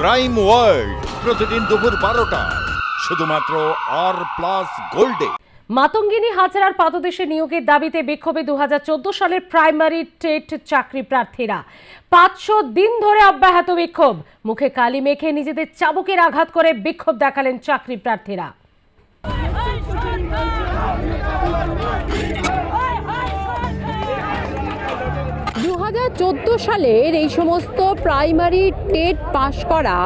Crime world প্রতিদিন দুপুর 12টায় শুধুমাত্র আর+ গোল্ডে। মাতঙ্গিনী হাজরার পাদদেশে নিয়োগের দাবিতে বিক্ষোভে 2014 সালের প্রাইমারি টেট চাকরি প্রার্থীরা 500 দিন ধরে অব্যাহত বিক্ষোভ। মুখে কালি মেখে নিজেদের চাবুকের আঘাত করে বিক্ষোভ দেখালেন চাকরি প্রার্থীরা। 2014 সালের এই সমস্ত প্রাইমারি টেট পাশ করা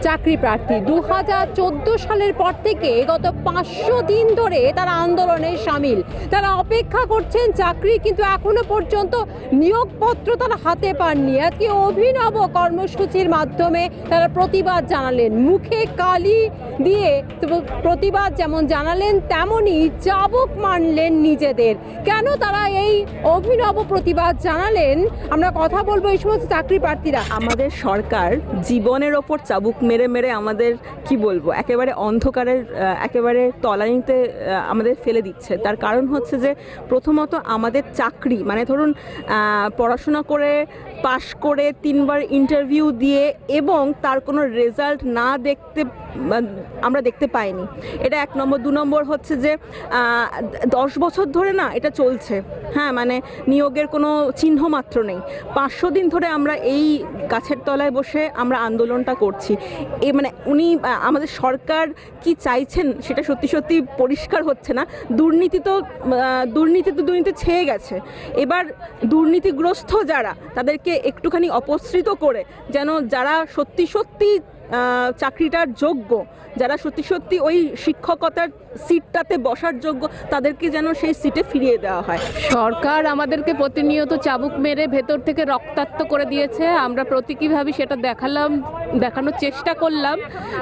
চাকরি প্রার্থী 2014 সালের পর থেকে গত 500 দিন ধরে তারা আন্দোলনে সামিল। তারা অপেক্ষা করছেন চাকরি, কিন্তু এখনো পর্যন্ত নিয়োগপত্র তারা হাতে পাননি। আজকে অভিনব কর্মসূচির মাধ্যমে তারা প্রতিবাদ জানালেন, মুখে কালি দিয়ে প্রতিবাদ যেমন জানালেন তেমনই চাবুক মারলেন নিজেদের। কেন তারা এই অভিনব প্রতিবাদ জানালেন আমরা কথা বলবো এই সমস্ত চাকরি প্রার্থীরা। আমাদের সরকার জীবনের ওপর চাবুক মেরে মেরে আমাদের কি বলবো একেবারে অন্ধকারের একেবারে তলানিতে আমাদের ফেলে দিচ্ছে। তার কারণ হচ্ছে যে প্রথমত আমাদের চাকরি মানে ধরুন পড়াশোনা করে পাশ করে 3বার ইন্টারভিউ দিয়ে এবং তার কোনো রেজাল্ট না আমরা দেখতে পাইনি, এটা 1 নম্বর। 2 নম্বর হচ্ছে যে 10 বছর ধরে না এটা চলছে, হ্যাঁ, মানে নিয়োগের কোনো চিহ্ন মাত্র নেই। 500 দিন ধরে আমরা এই গাছের তলায় বসে আমরা আন্দোলনটা করছি। মানে উনি আমাদের সরকার কি চাইছেন সেটা সত্যি সত্যি পরিষ্কার হচ্ছে না। দুর্নীতি ছেয়ে গেছে। এবার দুর্নীতিগ্রস্ত যারা তাদেরকে একটুখানি অপসৃত করে যেন যারা সত্যি সত্যি চাকরিটার যোগ্য, যারা সত্যি সত্যি ওই শিক্ষকতার সিটটাতে বসার যোগ্য, তাদেরকে যেন সেই সিটে ফিরিয়ে দেওয়া হয়। সরকার আমাদেরকে প্রতিনিয়ত চাবুক মেরে ভেতর থেকে রক্তাক্ত করে দিয়েছে। আমরা প্রতীকীভাবে সেটা দেখানোর চেষ্টা করলাম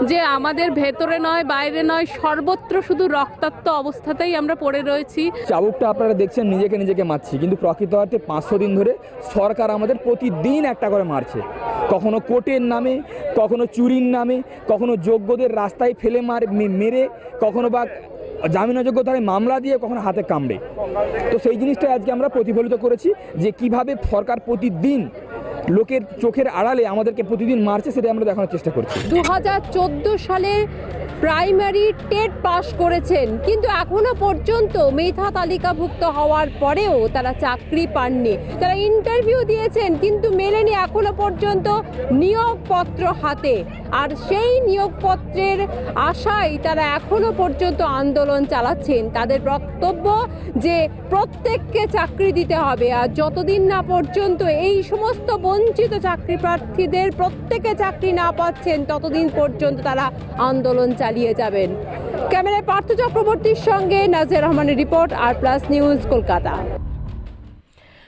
যে আমাদের ভেতরে নয় বাইরে নয় সর্বত্র শুধু রক্তাক্ত অবস্থাতেই আমরা পড়ে রয়েছি। চাবুকটা আপনারা দেখছেন নিজেকে মারছি, কিন্তু প্রকৃত অর্থে 500 দিন ধরে সরকার আমাদের প্রতিদিন একটা করে মারছে। কখনো কোর্টের নামে, কখনো চুরির নামে, কখনো যোগ্যদের রাস্তায় ফেলে মেরে, কখনো বা জামিনযোগ্য ধারায় মামলা দিয়ে, কখনো হাতে কামড়ে। তো সেই জিনিসটা আজকে আমরা প্রতিফলিত করেছি যে কিভাবে সরকার প্রতিদিন লোকের চোখের আড়ালে আমাদেরকে প্রতিদিন মারছে, সেটা আমরা দেখানোর চেষ্টা করছি। 2014 সালের প্রাইমারি টেট পাস করেছেন, কিন্তু এখনো পর্যন্ত মেধা তালিকাভুক্ত হওয়ার পরেও তারা চাকরি পাননি। তারা ইন্টারভিউ দিয়েছেন কিন্তু মেলেনি এখনো পর্যন্ত নিয়োগপত্র হাতে। আর সেই নিয়োগপত্রের আশায় তারা এখনো পর্যন্ত আন্দোলন চালাচ্ছেন। তাদের বক্তব্য যে প্রত্যেককে চাকরি দিতে হবে, আর যতদিন না পর্যন্ত এই সমস্ত বঞ্চিত চাকরি প্রার্থীদের প্রত্যেকে চাকরি না পাচ্ছেন ততদিন পর্যন্ত তারা আন্দোলন চালিয়ে যাবেন। ক্যামেরায় পার্থ চক্রবর্তীর সঙ্গে নাজিয়া রহমানের রিপোর্ট, আর+ নিউজ, কলকাতা।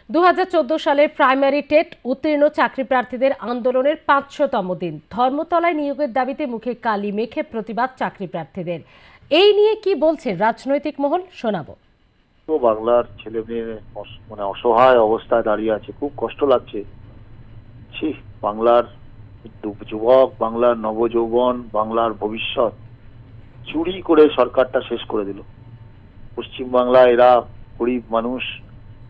2014 সালের প্রাইমারি টেট উত্তীর্ণ চাকরি প্রার্থীদের আন্দোলনের 500তম দিন। ধর্মতলায় নিয়োগের দাবিতে মুখে কালি মেখে প্রতিবাদ চাকরি প্রার্থীদের। এই নিয়ে কি বলছে রাজনৈতিক মহল, শোনাবো। তো বাংলার ছেলে মেয়ে মানে অসহায় অবস্থায় দাঁড়িয়ে আছে, খুব কষ্ট লাগছে। বাংলার যুবক, বাংলার নবযৌবন, বাংলার ভবিষ্যৎ চুরি করে সরকারটা শেষ করে দিল। পশ্চিমবাংলা এরা গরিব মানুষ,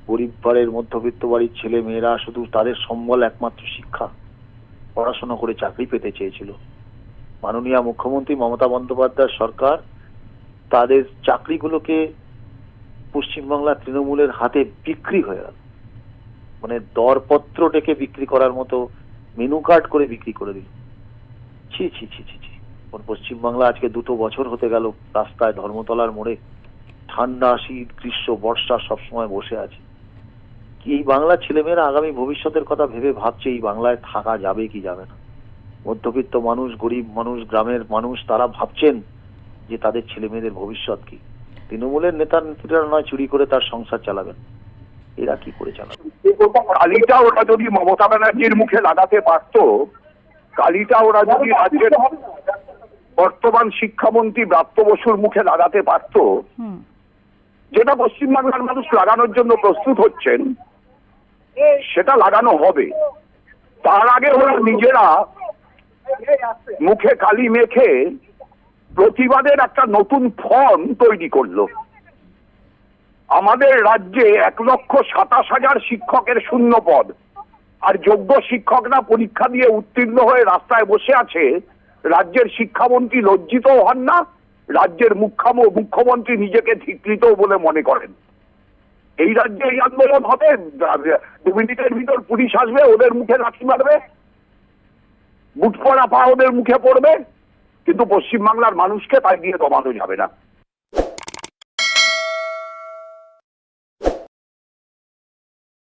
গরিব ঘরের মধ্যবিত্ত বাড়ির ছেলে মেয়েরা শুধু তাদের সম্বল একমাত্র শিক্ষা, পড়াশোনা করে চাকরি পেতে চেয়েছিল। মাননীয় মুখ্যমন্ত্রী মমতা বন্দ্যোপাধ্যায় সরকার তাদের চাকরিগুলোকে পশ্চিমবাংলা তৃণমূলের হাতে বিক্রি হয়ে গেল। মানে দরপত্র ডেকে বিক্রি করার মতো মেনু কার্ড করে বিক্রি করে দিল। ছি ছি ছি ছি ছি। পশ্চিমবাংলা আজকে 2 বছর হতে গেল রাস্তায় ধর্মতলার মোড়ে ঠান্ডা, শীত, গ্রীষ্ম, বর্ষা সবসময় বসে আছে। কি এই বাংলার ছেলেমেয়েরা আগামী ভবিষ্যতের কথা ভেবে ভাবছে এই বাংলায় থাকা যাবে কি যাবে না? মধ্যবিত্ত মানুষ, গরিব মানুষ, গ্রামের মানুষ তারা ভাবছেন যে তাদের ছেলে মেয়েদের ভবিষ্যৎ কি। তৃণমূলের নেতারা নয় চুরি করে তার সংসার চালাবেন, এরা কি করে চালাবে? কালিটা ওরা যদি মমতা ব্যানার্জির মুখে লাগাতে পারত, কালিটা ওরা যদি রাজ্যের বর্তমান শিক্ষামন্ত্রী ব্রাত্য বসুর মুখে লাগাতে পারত, যেটা পশ্চিমবাংলার মানুষ লাগানোর জন্য প্রস্তুত হচ্ছেন, সেটা লাগানো হবে। তার আগে ওরা নিজেরা মুখে কালি মেখে প্রতিবাদের একটা নতুন ফর্ম তৈরি করলো। আমাদের রাজ্যে 1,27,000 শিক্ষকের শূন্য পদ, আর যোগ্য শিক্ষকরা পরীক্ষা দিয়ে উত্তীর্ণ হয়ে রাস্তায় বসে আছে, রাজ্যের শিক্ষামন্ত্রী লজ্জিত হন না, রাজ্যের মুখ্যমন্ত্রী নিজেকে ধিকৃত বলে মনে করেন। এই রাজ্যে এই আন্দোলন হবে, 2 মিনিটের ভিতর পুলিশ আসবে, ওদের মুখে লাঠি মারবে, বুট পরা পা ওদের মুখে পড়বে, কিন্তু পশ্চিমবাংলার মানুষকে তাই দিয়ে দমানো যাবে না।